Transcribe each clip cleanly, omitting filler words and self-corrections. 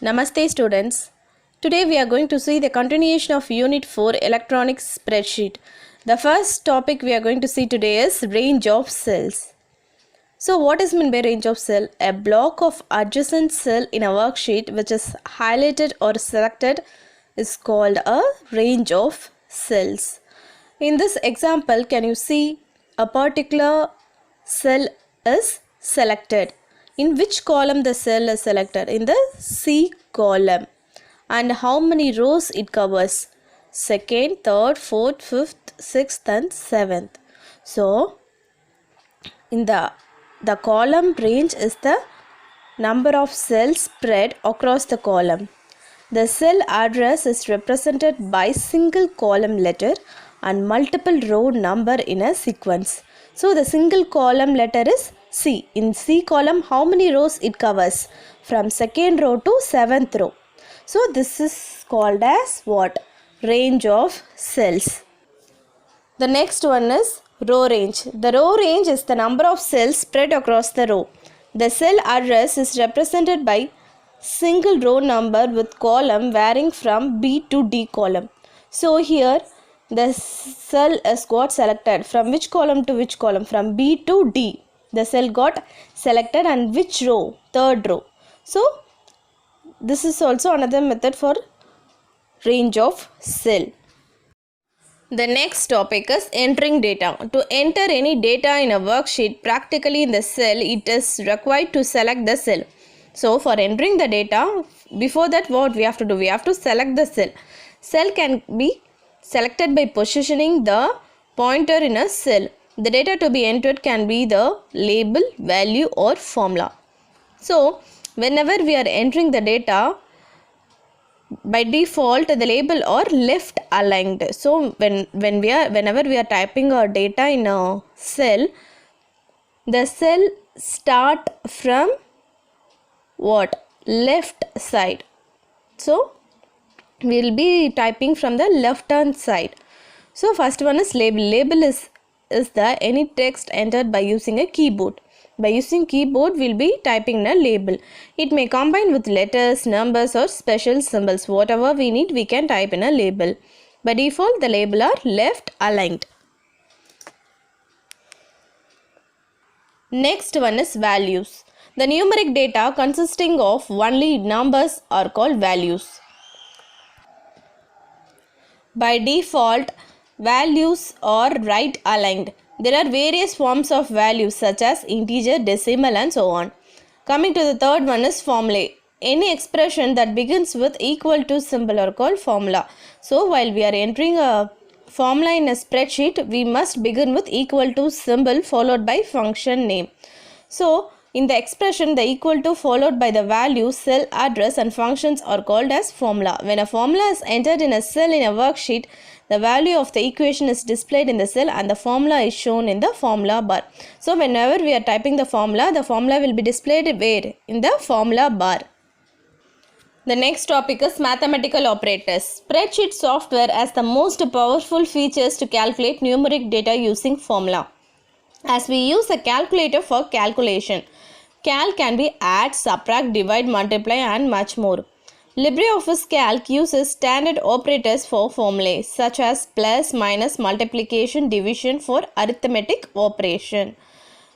Namaste students. Today we are going to see the continuation of Unit 4 Electronic Spreadsheet. The first topic we are going to see today is range of cells. So what is meant by range of cell? A block of adjacent cell in a worksheet which is highlighted or selected is called a range of cells. In this example, can you see a particular cell is selected? In which column the cell is selected? In the C column. And how many rows it covers? Second, third, fourth, fifth, sixth and seventh. So, in the column range is the number of cells spread across the column. The cell address is represented by single column letter and multiple row number in a sequence. So the single column letter is C. In C column, how many rows it covers? From second row to seventh row. So this is called as what? Range of cells. The next one is row range. The row range is the number of cells spread across the row. The cell address is represented by single row number with column varying from B to D column. So here the cell is got selected. From which column to which column? From B to D. The cell got selected and which row? Third row. So this is also another method for range of cell. The next topic is entering data. To enter any data in a worksheet, practically in the cell, it is required to select the cell. So for entering the data, before that what we have to do? We have to select the cell. Cell can be selected by positioning the pointer in a cell. The data to be entered can be the label, value or formula. So whenever we are entering the data, by default the label are left aligned. So whenever we are typing our data in a cell, the cell start from what? Left side. So we will be typing from the left hand side. So first one is label. Label is the any text entered by using a keyboard. By using keyboard, we will be typing a label. It may combine with letters, numbers or special symbols. Whatever we need, we can type in a label. By default, the label are left aligned. Next one is values. The numeric data consisting of only numbers are called values. By default, values are right aligned. There are various forms of values such as integer, decimal and so on. Coming to the third one is formulae. Any expression that begins with equal to symbol are called formula. So while we are entering a formula in a spreadsheet, we must begin with equal to symbol followed by function name. So in the expression, the equal to followed by the value, cell address and functions are called as formula. When a formula is entered in a cell in a worksheet, the value of the equation is displayed in the cell and the formula is shown in the formula bar. So whenever we are typing the formula will be displayed where? In the formula bar. The next topic is mathematical operators. Spreadsheet software has the most powerful features to calculate numeric data using formula. As we use a calculator for calculation, Calc can be add, subtract, divide, multiply and much more. LibreOffice Calc uses standard operators for formulae such as plus, minus, multiplication, division for arithmetic operation.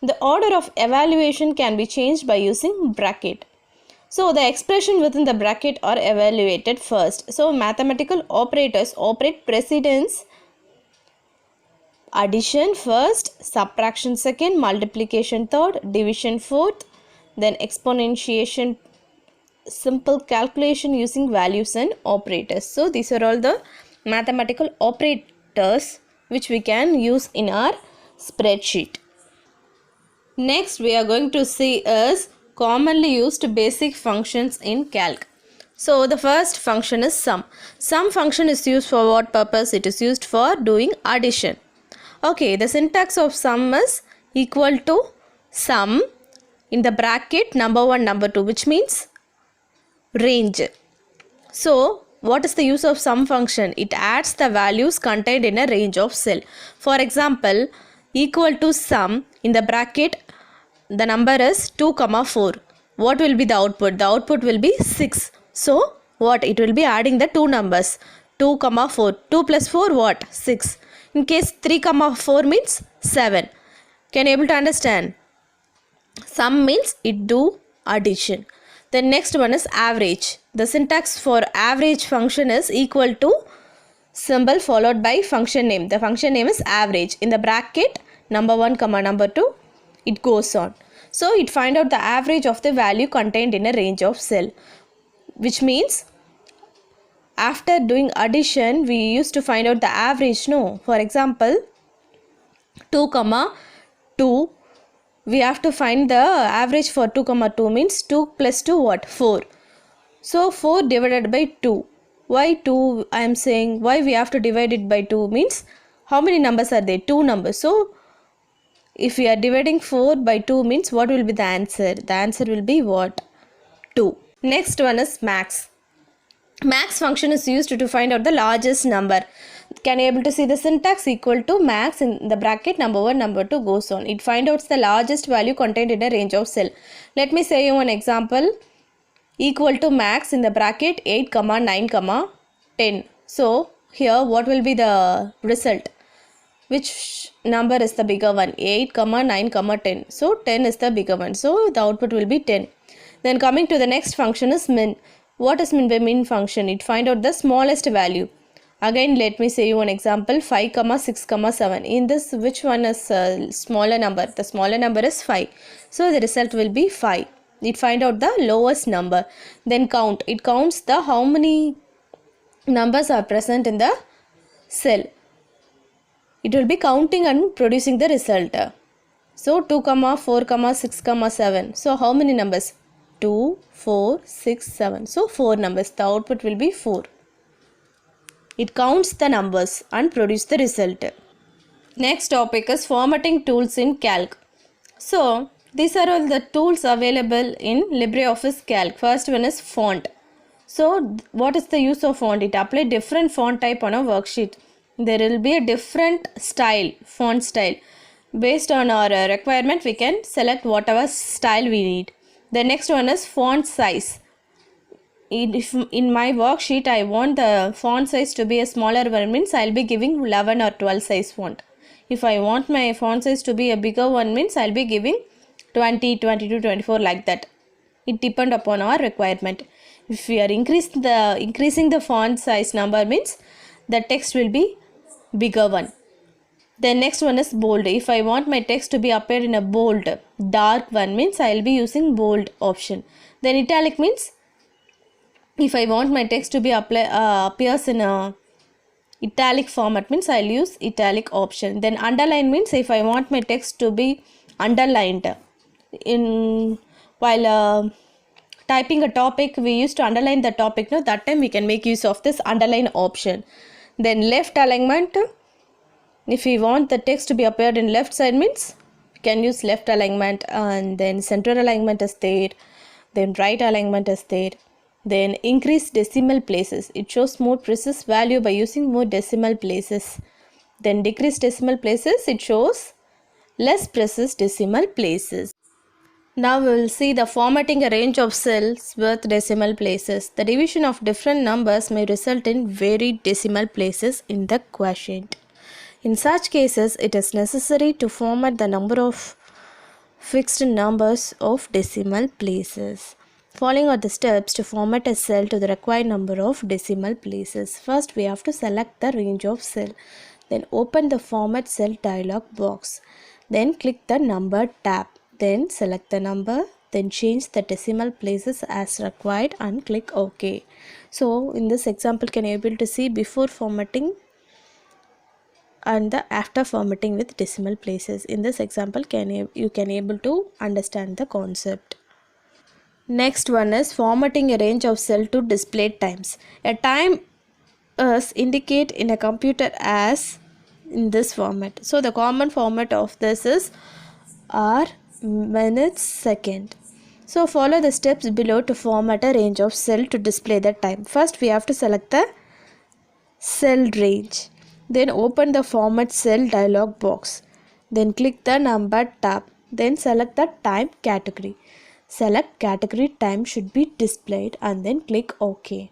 The order of evaluation can be changed by using bracket. So the expression within the bracket are evaluated first. So mathematical operators operate precedence. Addition first, subtraction second, multiplication third, division fourth, then exponentiation, simple calculation using values and operators. So these are all the mathematical operators which we can use in our spreadsheet. Next we are going to see is commonly used basic functions in Calc. So the first function is sum. Sum function is used for what purpose? It is used for doing addition. Okay, the syntax of sum is equal to sum in the bracket number 1, number 2, which means range. So what is the use of sum function? It adds the values contained in a range of cell. For example, equal to sum in the bracket the number is 2, 4. What will be the output? The output will be 6. So what, it will be adding the two numbers 2 comma 4. 2 plus 4 what, 6. In case 3 comma 4 means 7. Can you able to understand? Sum means it do addition. The next one is average. The syntax for average function is equal to symbol followed by function name. The function name is average. In the bracket number 1 comma number 2, it goes on. So it find out the average of the value contained in a range of cell, which means after doing addition we used to find out the average. No, for example 2 comma 2, we have to find the average for 2 comma 2 means 2 plus 2 what, 4. So 4 divided by 2. Why 2? I am saying why we have to divide it by 2 means how many numbers are there? 2 numbers. So if we are dividing 4 by 2 means what will be the answer? The answer will be what? 2. Next one is max. Max function is used to find out the largest number. Can you able to see the syntax? Equal to max in the bracket number 1 number 2 goes on. It find out the largest value contained in a range of cell. Let me say you an example. Equal to max in the bracket 8 comma 9 comma 10. So here what will be the result? Which number is the bigger one? 8 comma 9 comma 10. So 10 is the bigger one, so the output will be 10. Then coming to the next function is min. What is min by min function? It find out the smallest value. Again let me say you an example 5 comma 6 comma 7. In this which one is smaller number? The smaller number is 5, so the result will be 5. It find out the lowest number. Then count. It counts the how many numbers are present in the cell. It will be counting and producing the result. So 2 comma 4 comma 6 comma 7. So how many numbers? 2 4 6 7. So 4 numbers. The output will be 4. It counts the numbers and produce the result. Next topic is formatting tools in Calc. So these are all the tools available in LibreOffice Calc. First one is font. So what is the use of font? It apply different font type on a worksheet. There will be a different style, font style. Based on our requirement, we can select whatever style we need. The next one is font size. If in my worksheet I want the font size to be a smaller one, means I'll be giving 11 or 12 size font. If I want my font size to be a bigger one, means I'll be giving 20, 22, 24 like that. It depends upon our requirement. If we are increasing the font size number, means the text will be bigger one. The next one is bold. If I want my text to be appeared in a bold, dark one, means I will be using bold option. Then italic means if I want my text to be appears in a italic format, means I will use italic option. Then underline means if I want my text to be underlined in while typing a topic, we used to underline the topic. No, that time we can make use of this underline option. Then left alignment. If we want the text to be appeared in left side, means we can use left alignment. And then center alignment is there. Then right alignment is there. Then increase decimal places. It shows more precise value by using more decimal places. Then decrease decimal places. It shows less precise decimal places. Now we will see the formatting a range of cells with decimal places. The division of different numbers may result in varied decimal places in the quotient. In such cases, it is necessary to format the number of fixed numbers of decimal places. Following are the steps to format a cell to the required number of decimal places. First, we have to select the range of cell. Then open the Format Cell dialog box. Then click the Number tab. Then select the number. Then change the decimal places as required and click OK. So, in this example, can you able to see before formatting and the after formatting with decimal places. In this example, you can able to understand the concept. Next one is formatting a range of cell to display times. A time is indicate in a computer as in this format. So the common format of this is hour, minutes, second. So follow the steps below to format a range of cell to display the time. First we have to select the cell range. Then open the Format Cell dialog box. Then click the Number tab. Then select the time category. select category time should be displayed and then click OK.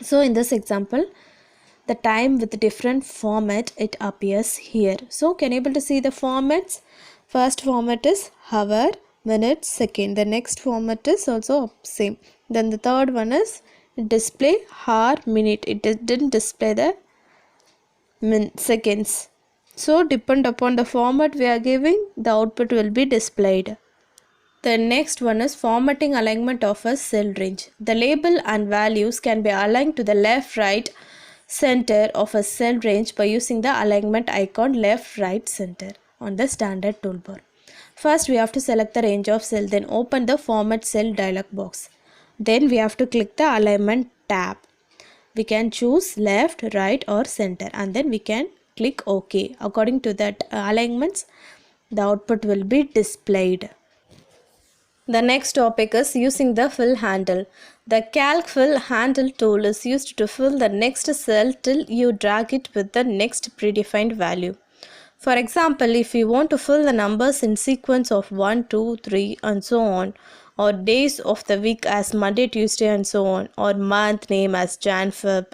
So in this example, the time with different format it appears here. So can you able to see the formats? First format is hour, minute, second. The next format is also same. Then the third one is display hour, minute. It didn't display the seconds. So depend upon the format we are giving, the output will be displayed. The next one is formatting alignment of a cell range. The label and values can be aligned to the left, right, center of a cell range by using the alignment icon left, right, center on the standard toolbar. First we have to select the range of cell, then open the format cell dialog box. Then we have to click the alignment tab. We can choose left, right or center and then we can click OK. According to that alignments, the output will be displayed. The next topic is using the fill handle. The calc fill handle tool is used to fill the next cell till you drag it with the next predefined value. For example, if you want to fill the numbers in sequence of 1, 2, 3 and so on, or days of the week as Monday, Tuesday and so on, or month name as Jan, Feb.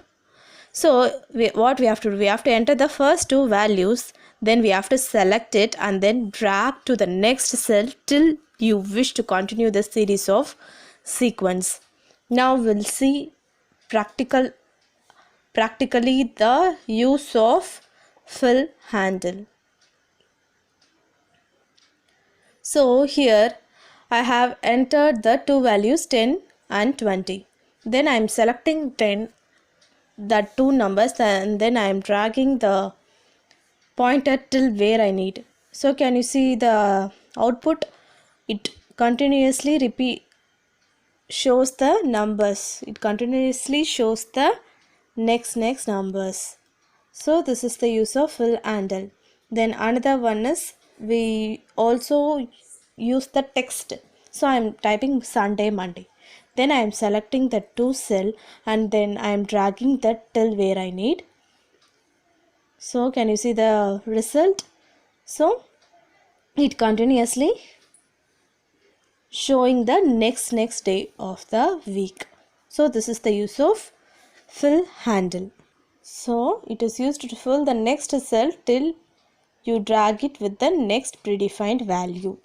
So what we have to do, we have to enter the first two values, then we have to select it and then drag to the next cell till you wish to continue the series of sequence. Now we'll see practically the use of fill handle. So here I have entered the two values 10 and 20. Then I am selecting 10, the two numbers, and then I am dragging the pointer till where I need. So can you see the output? It continuously shows the numbers. It continuously shows the next numbers. So this is the use of fill handle. Then another one is we also use the text. So I am typing Sunday, Monday. Then I am selecting the two cell and then I am dragging that till where I need. So can you see the result? So it continuously showing the next day of the week. So this is the use of fill handle. So it is used to fill the next cell till you drag it with the next predefined value.